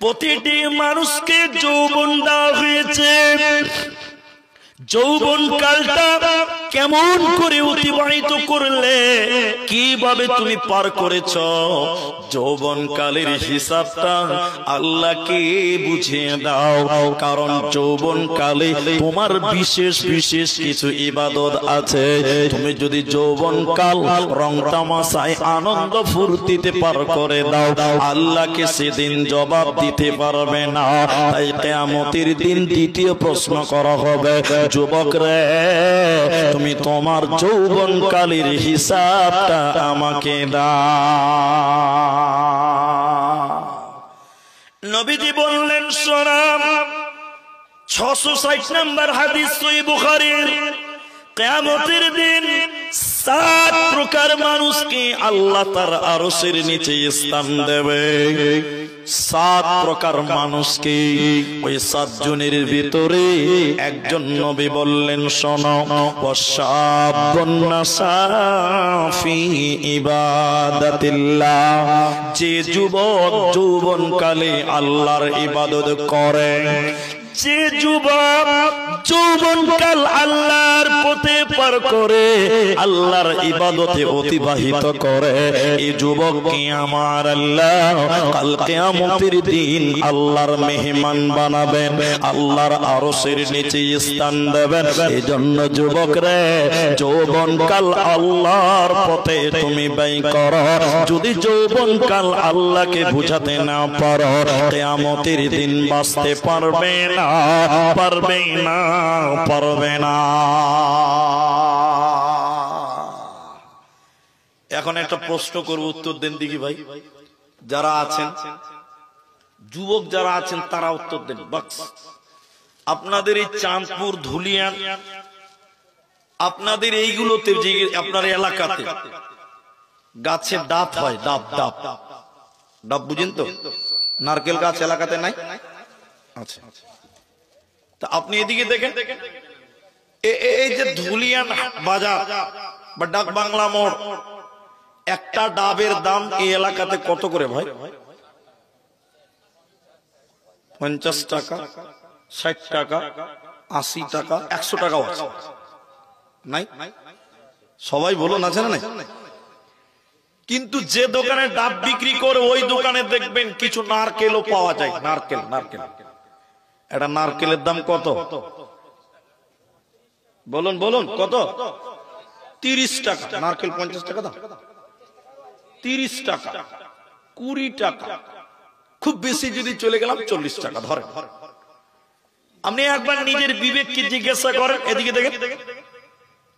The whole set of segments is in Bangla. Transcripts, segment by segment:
প্রতিটি মানুষকে যৌবন দেওয়া হয়েছে। যৌবন কালটা কেমন করে অতিবাহিত করলে, কিভাবে তুমি পার করেছ, যৌবন কালের হিসাবটা আল্লাহকে বুঝিয়ে দাও। কারণ যৌবন কালে তোমার বিশেষ বিশেষ কিছু ইবাদত আছে। তুমি যদি যৌবন কাল রং তামাশায় আনন্দ ফুর্তিতে পার করে দাও, আল্লাহকে সেদিন জবাব দিতে পারবে না। তাই কিয়ামতের দিন দ্বিতীয় প্রশ্ন করা হবে, যুবক রে, তুমি তোমার যৌবন কালের হিসাবটা আমাকে দাও। নবীজি বললেন, শোনাম 660 নম্বর হাদিস সহিহ বুখারীর, কিয়ামতের দিন 7 প্রকার মানুষকে আল্লাহ তার আরশের নিচে স্থান দেবে। 7 প্রকার মানুষকে। ওই 7 জনের ভিতরে একজন নবী বললেন, শোনো, ওয়াশাবুন নাসা ফি ইবাদাতিল্লাহ, যে যুবক যৌবনকালে আল্লাহর ইবাদত করে, যে যুবক যৌবনকাল আল্লাহর পথে পার করে, আল্লাহর ইবাদতে অতিবাহিত করে, এই যুবককে আমার আল্লাহ কাল কিয়ামতের দিন আল্লাহর মেহমান বানাবেন, আল্লাহর আরশের নিচে স্থান দেবেন। এজন্য যুবক রে, যৌবনকাল আল্লাহর পথে তুমি ব্যয় করো। যদি যৌবনকাল আল্লাহকে বুঝাতে না পারো, কিয়ামতের দিন বাঁচতে পারবে না, পারবে না, পারবে না। এখন একটা প্রশ্ন করব, উত্তর দেন দেখি ভাই। যারা আছেন যুবক, যারা আছেন তারা উত্তর দেন। আপনাদের এই চাঁদপুর, ধুলিয়ান, আপনাদের এইগুলোতে, যে আপনার এলাকাতে গাছে ডাব হয়, ডাব ডাব ডাব বুঝেন তো? নারকেল গাছ এলাকাতে নাই? আচ্ছা, তা আপনি এদিকে দেখেন, এই যে ধুলিয়ান বাজার বা ডাক বাংলা মোড়, একটা ডাবের দাম এই এলাকাতে কত করে ভাই? 50 টাকা, 60 টাকা, 80 টাকা, 100 টাকাও আছে, নাই? সবাই বলুন, আছে না নাই? কিন্তু যে দোকানে ডাব বিক্রি করে, ওই দোকানে দেখবেন কিছু নারকেলও পাওয়া যায়। নারকেল, নারকেল, এটা নারকেলের দাম কত বলুন, বলুন কত? 30 টাকা। নারকেল 50 টাকা দাম, 30 টাকা, 20 টাকা, খুব বেশি যদি চলে গেলাম 40 টাকা ধরে। আপনি একবার নিজের বিবেককে জিজ্ঞাসা করেন, এদিকে দেখেন,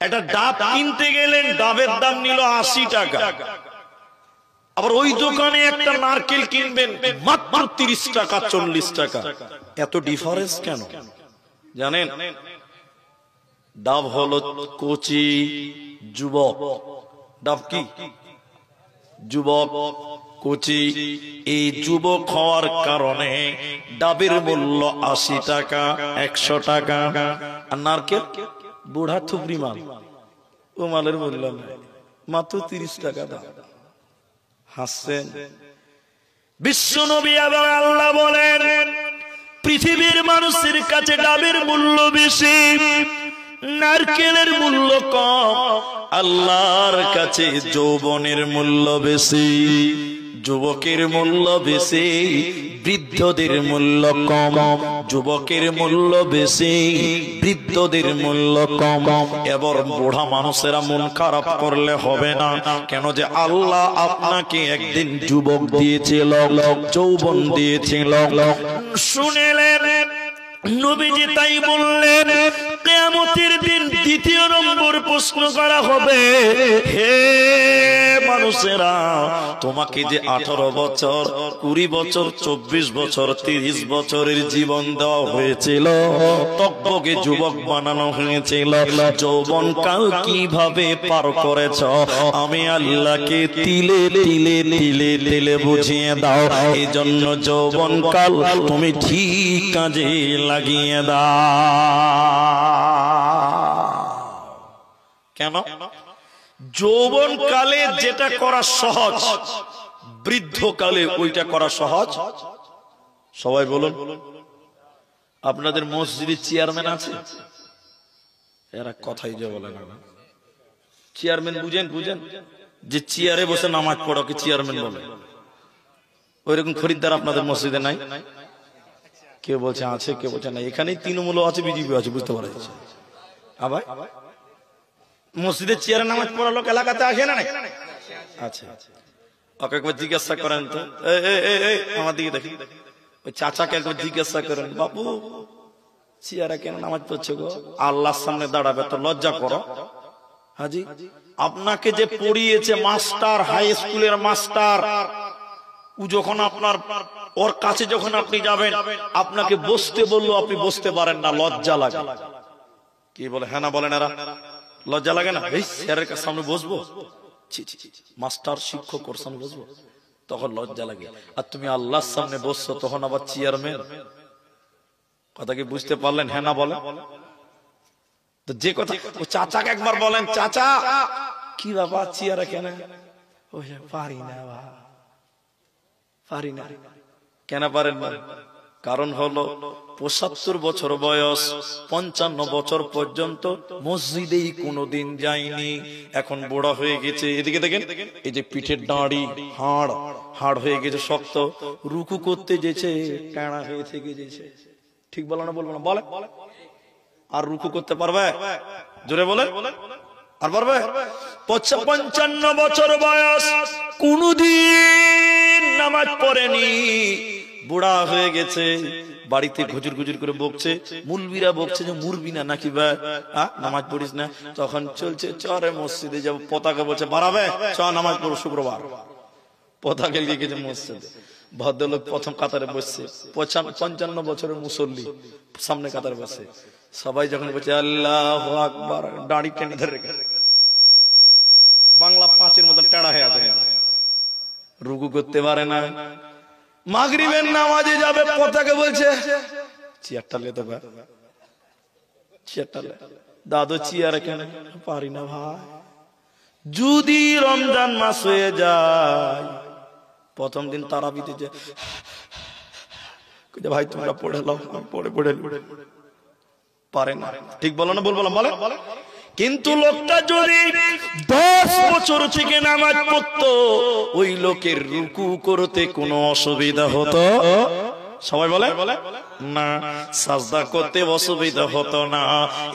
একটা ডাব কিনতে গেলেন, ডাবের দাম নিল 80 টাকা, আবার ওই দোকানে একটা নারকেল কিনবেন মাত্র 30 টাকা, 40 টাকা। এত ডিফারেন্স কেন জানেন? ডাব হলো কচি যুবক। ডাব কি? যুবক, কচি। এই যুবক হওয়ার কারণে ডাবের মূল্য 80 টাকা, 100 টাকা। আর নারকেল বুড়া থুবড়ি মাল, ও মালের মূল্য নাই, মাত্র 30 টাকা দাম। হাসছেন? বিশ্বনবী এবং আল্লাহ বলেন, পৃথিবীর মানুষের কাছে ডাবের মূল্য বেশি, নারকেলের মূল্য কম, আল্লাহর কাছে যৌবনের মূল্য বেশি। যুবকের মূল্য বেশি, বৃদ্ধদের মূল্য কম। যুবকের মূল্য বেশি, বৃদ্ধদের মূল্য কম। এবার বুড়া মানুষেরা মন খারাপ করলে হবে না। কেন যে আল্লাহ আপনাকে একদিন যুবক দিয়েছিল, যৌবন দিয়েছিল। শুনেলেন নবীজি তাই বললেন, কিয়ামতের দিন দ্বিতীয় নম্বর প্রশ্ন করা হবে, হে মানুষেরা, তোমাকে যে 18 বছর, 20 বছর, 24 বছর, 30 বছরের জীবন দেওয়া হয়েছিল, তকবকে যুবক বানানো হয়েছিল, যৌবনকাল কিভাবে পার করেছ, আমি আল্লাহকে তিলে তিলে তিলে তিলে বুঝিয়ে দাও। এই জন্য যৌবনকাল তুমি ঠিক কাজে লাগিয়ে দাও। কেন? যৌবন কালে যেটা করা সহজ, বৃদ্ধকালে ওইটা করা সহজ সবাই বলুন। আপনাদের মসজিদে চেয়ারম্যান আছে? এরা কথাই যে বলে না। চেয়ারম্যান বুঝেন যে চেয়ারে বসে নামাজ পড়ো কি চেয়ারম্যান বলে? ওইরকম খরিদ্দার আপনাদের মসজিদে নাই? কেউ বলছে আছে, কেউ বলছে না। এখানেই তৃণমূল আছে, বিজেপি আছে, বুঝতে পারা যাচ্ছে। আবার মসজিদের চেয়ারে নামাজ পড়া লোক এলাকাতে আসে না? আচ্ছা, ওকে একবার জিজ্ঞাসা করেন তো, আমার দিকে দেখি, ওই চাচাকে একবার জিজ্ঞাসা করেন, বাবু চেয়ারে কেন নামাজ পড়ছে গো? আল্লাহর সামনে দাঁড়াবে তো লজ্জা করো। হাজি, আপনাকে যে পড়িয়েছে মাস্টার, হাই স্কুলের মাস্টার, ও যখন আপনার ওর কাছে যখন আপনি যাবেন, আপনাকে বসতে বললো, আপনি বসতে পারেন না, লজ্জা লাগে। কি বলে? হ্যাঁ না বলেন? এরা লজ্জা লাগে না? এই স্যারের সামনে বসবো, মাস্টার শিক্ষক ওর সামনে বসবো, তখন লজ্জা লাগে। আর তুমি আল্লাহর সামনে বসছো, তখন আবার চেয়ারম্যান। কথা কি বুঝতে পারলেন? হ্যাঁ না বলেন? তো যে কথা, ও চাচাকে একবার বলেন, চাচা কি বাবা চেয়ারে কেন? পারি না, পারি না। কেন পারেন না? কারণ হলো ৭৫ বছর বয়স, ৫৫ বছর পর্যন্ত মসজিদেই কোনোদিন যায়নি, এখন বুড়া হয়ে গেছে। এদিকে দেখেন, এই যে পিঠের দাঁড়ি, হাড় হয়ে গেছে শক্ত, রুকু করতে যেছে টানা হয়ে থেকে গেছে। ঠিক বলো না? বলবো না? বলে আর রুকু করতে পারবে? জোরে বলে, আর পারবে? ৫৫ বছর বয়স, কোনদিন নামাজ পড়েনি, বুড়া হয়ে গেছে, বাড়িতে ঘুজুর ঘুজুর করে বকছে, মুলবিরা বকছে যে মুরবি না নাকি বা নামাজ পড়িস না। তখন চলছে চরে মসজিদে যাবো, পতাকা বলছে বাড়াবে, চ নামাজ পড়ো শুক্রবার, পতাকা লিয়ে গেছে মসজিদে। ভদ্রলোক প্রথম কাতারে বসছে, ৫৫ বছরের মুসল্লি সামনে কাতারে বসে, সবাই যখন বলছে আল্লাহু আকবার, দাড়ি টেনে ধরে রেখে, বাংলা ৫-এর মতন টেড়া হয়ে আছে, রুকু করতে পারে না। মাগরিবের নামাজে যাবে, পতাকা বলছে চেয়ারটা লেতে পারে, চেয়ারটা লে, দাদু চেয়ারে কেন? পারি না ভাই। যদি রমজান মাস হয়ে যায়, প্রথম দিন তারাবিতে যে ভাই তোমরা পড়ে লাও, পড়ে পারে না। ঠিক বলো না? বলবো না? বলে। কিন্তু লোকটা যদি 10 বছর থেকে নামাজ পড়তো, ওই লোকের রুকু করতে কোনো অসুবিধা হতো? সবাই বলে না। সাজদা করতে অসুবিধা হতো না।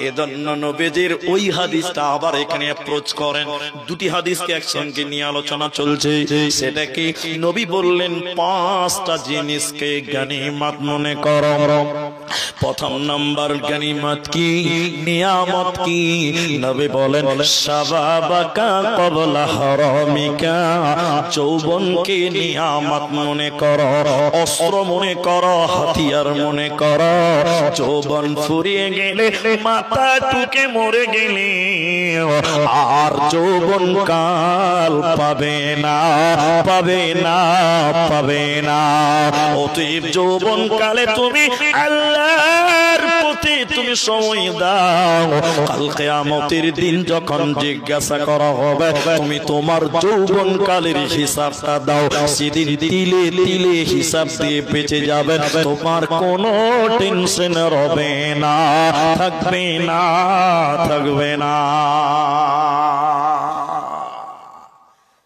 এজন্য নবীজির ওই হাদিসটা আবার এখানে অ্যাপ্রোচ করেন। দুটি হাদিসকে একসঙ্গে নিয়ে আলোচনা চলছে। সেটা কি? নবী বললেন 5টা জিনিসকে গনিমত মনে করো। প্রথম নাম্বার গনিমত কি? নিয়ামত কি? নবী বলেন শাবাবাকা ক্বাবলা হারামিকা, যৌবনকে নিয়ামত মনে করো, অস্ত্র মনে করো, হাতিয়ার মনে করো। যৌবন ফুরিয়ে গেলে, মাথা টুকে মরে গেলে আর যৌবন কাল পাবে না। অতএব যৌবন কালে তুমি আল্লাহর পথে তুমি সময় দাও। কাল কিয়ামতের দিন যখন জিজ্ঞাসা করা হবে, তুমি তোমার যৌবন কালের হিসাবটা দাও। সেদিন তিলে তিলে হিসাব দিয়ে বেঁচে যাবে, তোমার কোনো টেনশন হবে না, থাকবে না।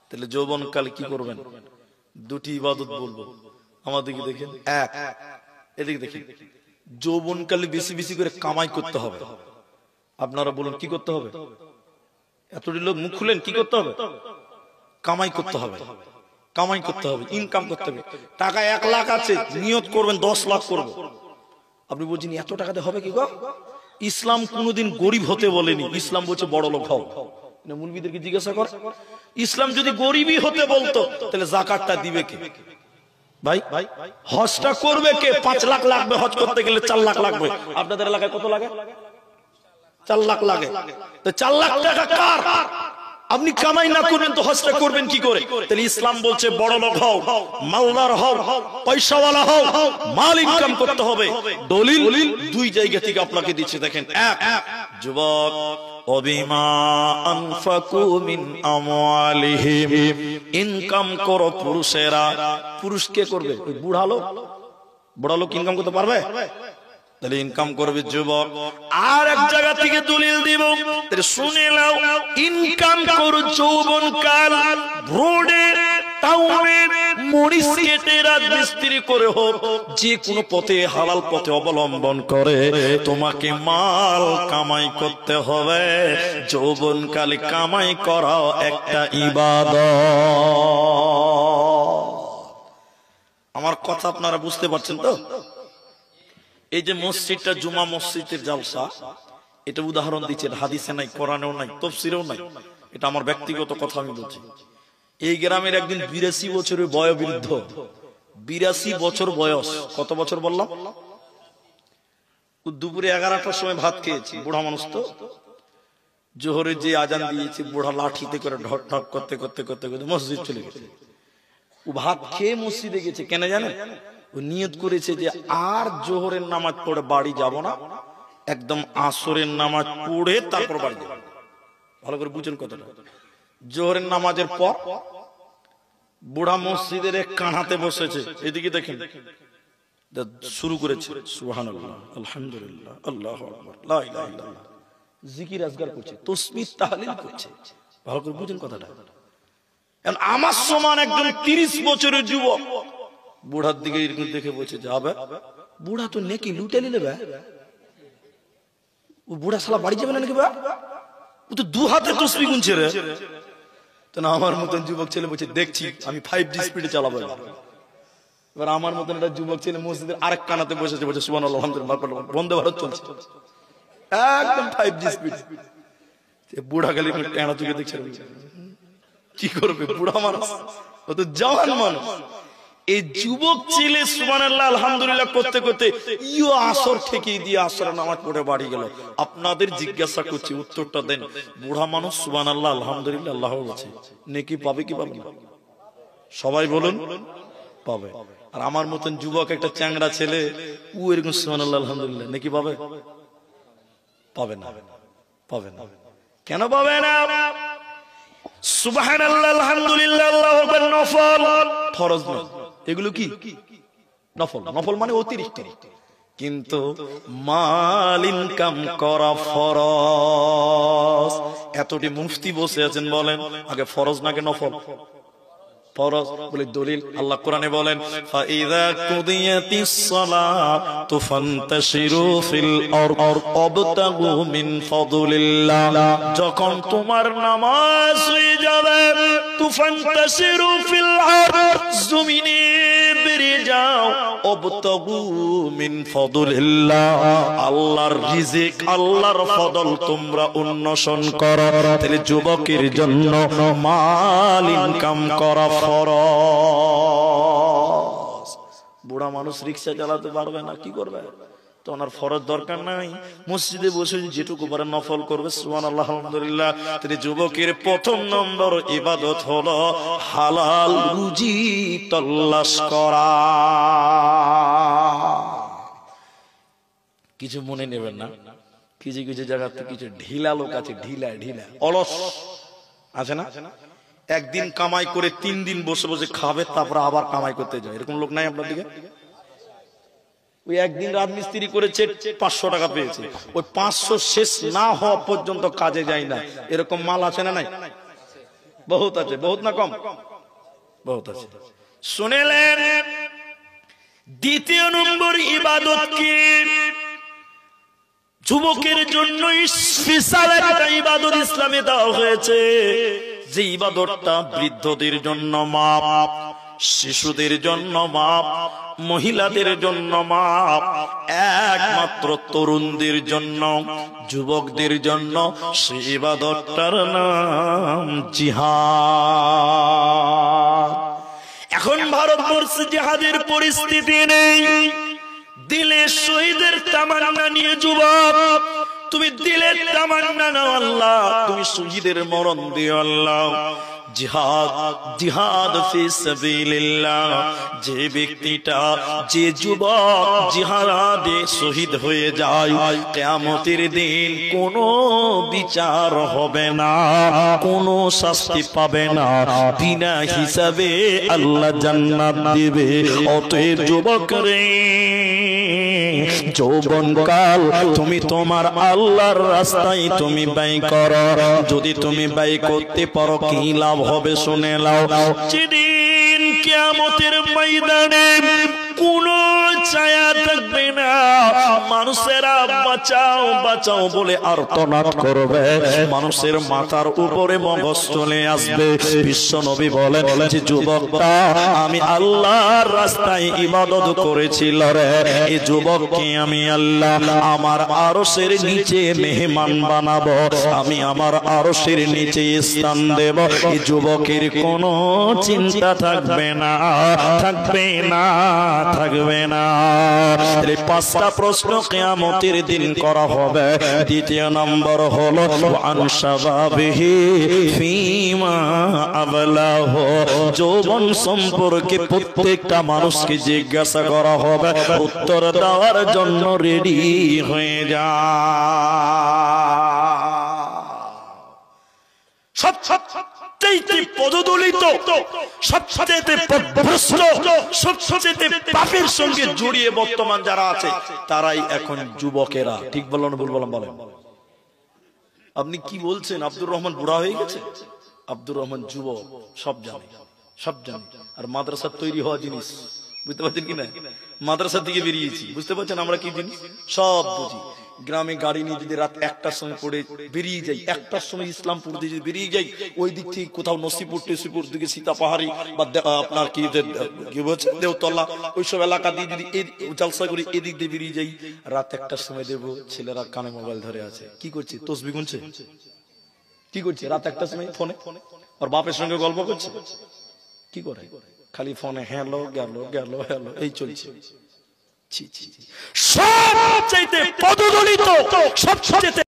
তাহলে যৌবন কালে কি করবেন? দুটি ইবাদত বলবো, আমাদেরকে দেখেন। এক, এদিকে দেখেন, যৌবন কালে বেশি বেশি করে কামাই করতে হবে। আপনারা বলুন কি করতে হবে? এতটি লোক মুখ খুলেন, কি করতে হবে? কামাই করতে হবে, ইনকাম করতে হবে। টাকা 1 লাখ আছে, নিয়ত করবেন 10 লাখ করবো। আপনি বলছেন এত টাকাতে হবে কি গো? ইসলাম কোনোদিন গরিব হতে বলেনি, ইসলাম বলছে বড় লোক হও। মুলবিদেরকে জিজ্ঞাসা কর, ইসলাম যদি গরিবই হতে বলতো, তাহলে যাকাতটা দিবে কে? ভাই হজটা করবে কে? 5 লাখ লাগবে হজ করতে গেলে, 4 লাখ লাগবে। আপনাদের এলাকায় কত লাগে? 4 লাখ লাগে। তো 4 লাখ টাকা কার? আপনি কামাই না করবেন তো হজটা করবেন কি করে? তাহলে ইসলাম বলছে বড় লোক হও, মালদার হও, পয়সাওয়ালা হও, মাল ইনকাম করতে হবে। দলিল 2 জায়গা থেকে আপনাকে দিচ্ছে, দেখেন। এক, যুবক, ওবিমা আনফাকু মিন আমওয়ালিহিম, ইনকাম করো পুরুষেরা। পুরুষ কে করবে? ওই বুড়া লোক, বড় লোক ইনকাম করতে পারবে? তাহলে ইনকাম করবে যুবক। আর এক জায়গা থেকে দলিল দিব, তাহলে শুনে নাও, ইনকাম করো যৌবন কাল, রোডে টাউনে মরিচ কেটে রাজমিস্ত্রি করে হোক, যে কোনো পথে হালাল পথে অবলম্বন করে তোমাকে মাল কামাই করতে হবে। যৌবন কালে কামাই করাও একটা ইবাদত। আমার কথা আপনারা বুঝতে পারছেন তো? এই যে মসজিদটা জুমা মসজিদের জালসা, এটা উদাহরণ দিচ্ছেন, হাদিসে নাই, কোরআনেও নাই, তাফসীরেও নাই, এটা আমার ব্যক্তিগত কথা আমি বলছি। এই গ্রামের একদিন 82 বছরের বয়োবৃদ্ধ, 82 বছর বয়স, কত বছর বললাম? দুপুরে 11টার সময় ভাত খেয়েছি, বুড়া মানুষ তো, জোহরে যে আজান দিয়েছে, বুড়া লাঠিতে করে ঢক ঢক করতে করতে করতে করতে মসজিদ চলে গেছে। ও ভাত খেয়ে মসজিদে গেছে, কেন জানেন? ও নিয়ত করেছে যে আর জোহরের নামাজ পড়ে বাড়ি যাব না, একদম আসরের নামাজ পড়ে তারপর বাড়ি যাব। ভালো করে বুঝুন কথাটা। জোহরের নামাজের পর বুড়া মসজিদের এক কানাতে বসেছে, এদিকে দেখেন, শুরু করেছে সুবহানাল্লাহ, আলহামদুলিল্লাহ, আল্লাহু আকবার, লা ইলাহা ইল্লাল্লাহ, জিকির আজগার করছে, তাসবিহ তাহলিল করছে। ভালো করে বুঝুন কথাটা। আমার সমান একজন 30 বছরের যুবক বুড়ার দিকে এরকম দেখে বলছে, যাবে বুড়া তো নেকি লুটে নিলে, ও বুড়া শালা বাড়ি যাবে না নাকি? ও তো 2 হাতে তাসবিহ গুনছে রে। তো না, আমার মতন যুবক ছেলে বলছে, দেখছি আমি 5G স্পিডে চালাবো। এবার আমার মতন একটা যুবক ছেলে মসজিদের আরেক কানাতে বসেছে, বলছে সুবহানাল্লাহ, আলহামদুলিল্লাহ, বন্দে ভারত চলছে, একদম 5G স্পিড। বুড়া খালি টেনা চোখে দেখছে, কি করবে বুড়া মানুষ, ও তো জওয়ান মানুষ। এই যুবক ছেলে সুবহানাল্লাহ আলহামদুলিল্লাহ করতে করতে ইও আসর থেকে দিয়ে আসরের নামাজ পড়ে বাড়ি গেল। আপনাদের জিজ্ঞাসা করছি, উত্তরটা দেন। বুড়া মানুষ সুবহানাল্লাহ আলহামদুলিল্লাহ আল্লাহ বলছে, নেকি পাবে কি পাবে? সবাই বলুন, পাবে। আর আমার মতন যুবক একটা চ্যাংড়া ছেলে, ও এরকম সুবহানাল্লাহ আলহামদুলিল্লাহ নেকি পাবে? পাবে না, পাবে না। কেন পাবে না? সুবহানাল্লাহ আলহামদুলিল্লাহ আল্লাহু আকবার নফল, ফরজ না। এগুলো কি নফল? নফল মানে অতিরিক্ত। কিন্তু মাল ইনকাম করা ফরজ। এতটি মুফতি বসে আছেন, বলেন আগে ফরজ নাকি নফল? ফরজ বলে দলিল, আল্লাহ কোরআনে বলেন, ফাইযা কুদিয়াতিস সালাতু ফান্তাশিরু ফিল আরদ ওয়াবতাগু মিন ফাদলিল্লাহ। যখন তোমার নামাজ হয়ে যাবে, তুফান্তাশিরু ফিল আরদ, জমিনে বেরিয়ে যাও, ওয়াবতাগু মিন ফাদলিল্লাহ, আল্লাহর রিজিক, আল্লাহর ফদল তোমরা অন্বেষণ করো। তাহলে যুবকের জন্য মাল ইনকাম করা ফরজ। বুড়া মানুষ রিক্সা চালাতে পারবে না, কি করবে? তো ওনার ফরজ দরকার নাই, মসজিদে বসে যেটুকু পারে নফল করবে, সুবহানাল্লাহ আলহামদুলিল্লাহ। তাহলে যুবকের প্রথম নম্বর ইবাদত হলো হালাল রুজি তল্লাশ করা। কিছু মনে নেবেন না, কিছু কিছু জায়গাতে কিছু ঢিলা লোক আছে, ঢিলা ঢিলা অলস আছে না, একদিন কামাই করে 3 দিন বসে বসে খাবে, তারপর আবার কামাই করতে যায়। এরকম লোক নাই আপনার দিকে? ওই একদিন রাজমিস্ত্রি করেছে, 500 টাকা পেয়েছে, ওই 500 শেষ না হওয়া পর্যন্ত কাজে যায় না। এরকম মাল আছে না নাই? বহুত আছে, বহুত না কম, বহুত আছে। শুনেলেন, দ্বিতীয় নম্বর ইবাদত কি? যুবকের জন্য স্পেশাল একটা ইবাদত ইসলামে দেওয়া হয়েছে, যে ইবাদতটা বৃদ্ধদের জন্য মাপ, শিশুদের জন্য মাপ, মহিলাদের জন্য মাপ, একমাত্র তরুণদের জন্য, যুবকদের জন্য। সেই ইবাদতটার নাম জিহাদ। এখন ভারতবর্ষে জিহাদের পরিস্থিতি নেই, দিলে শহীদের তামান্না নিয়ে যুবক, তুমি দিলের তামান্না নাও আল্লাহ, তুমি শহীদের মরণ দিও আল্লাহ। জিহাদ, জিহাদ ফি সাবিলিল্লাহ। যে ব্যক্তিটা, যে যুবক জিহাদে শহীদ হয়ে যায়, কিয়ামতের দিন কোনো বিচার হবে না, কোনো শাস্তি পাবে না, বিনা হিসাবে আল্লাহ জান্নাত দিবে। অতএব যুবক রে, যৌবনকাল তুমি তোমার আল্লাহর রাস্তায় তুমি ব্যয় করো। যদি তুমি ব্যয় করতে পারো কি লাভ হবে শুনে নাও। যেদিন কিয়ামতের ময়দানে কোনো ছায়া থাকবে না, মানুষেরা বাঁচাও বাঁচাও বলে আর্তনাদ করবে, মানুষের মাথার উপরে মগজ চলে আসবে। বিশ্ব নবী বলেন যে যুবকটা আমি আল্লাহর রাস্তায় ইবাদত করেছিল রে, এই যুবককে আমি আল্লাহ আমার আরশের নিচে মেহমান বানাবো, আমি আমার আরশের নিচে স্থান দেব। এই যুবকের কোনো চিন্তা থাকবে না, থাকবে না, থাকবে না। এই পাঁচটা প্রশ্ন কিয়ামতের দিন করা হবে। দ্বিতীয় নম্বর হলো আন শাবাবিহি ফীমা আবলাহু, যৌবন সম্পর্কে প্রত্যেকটা মানুষকে জিজ্ঞাসা করা হবে, উত্তর দেওয়ার জন্য রেডি হয়ে যা। সবচেয়ে পদদলিত, সবচেয়ে পথভ্রষ্ট, সবচেয়ে পাপের সঙ্গে জড়িয়ে বর্তমান যারা আছে তারাই এখন যুবকেরা। ঠিক বললাম ভুল বললাম? বলেন আপনি কি বলছেন? আব্দুর রহমান বুড়া হয়ে গেছে? আব্দুর রহমান যুবক, সব জানে, সব জানে। আর মাদ্রাসা তৈরি হওয়া জিনিস বুঝতে পারছেন কিনা? মাদ্রাসা থেকে বেরিয়েছি, বুঝতে পারছেন আমরা কি জিনিস সব বুঝি। গ্রামে গাড়ি নিয়ে যদি রাত 1টার সময় পড়ে বেরিয়ে যাই, 1টার সময় ইসলামপুর দিয়ে যদি বেরিয়ে যাই, ওই দিক থেকে কোথাও নসিপুর টেসিপুর দিকে সীতাপাহাড়ি বা আপনার কি বলছে দেওতলা, ওইসব এলাকা দিয়ে যদি জলসা করি, এদিক দিয়ে বেরিয়ে যাই, রাত 1টার সময় দেবো ছেলেরা কানে মোবাইল ধরে আছে, কি করছে? তসবিহ গুনছে। কি করছে? রাত 1টার সময় ফোনে আর বাপের সঙ্গে গল্প করছে। কি করে? খালি ফোনে হ্যালো গেল গেল হ্যালো, এই চলছে। সবচাইতে পদদলিত, সবচাইতে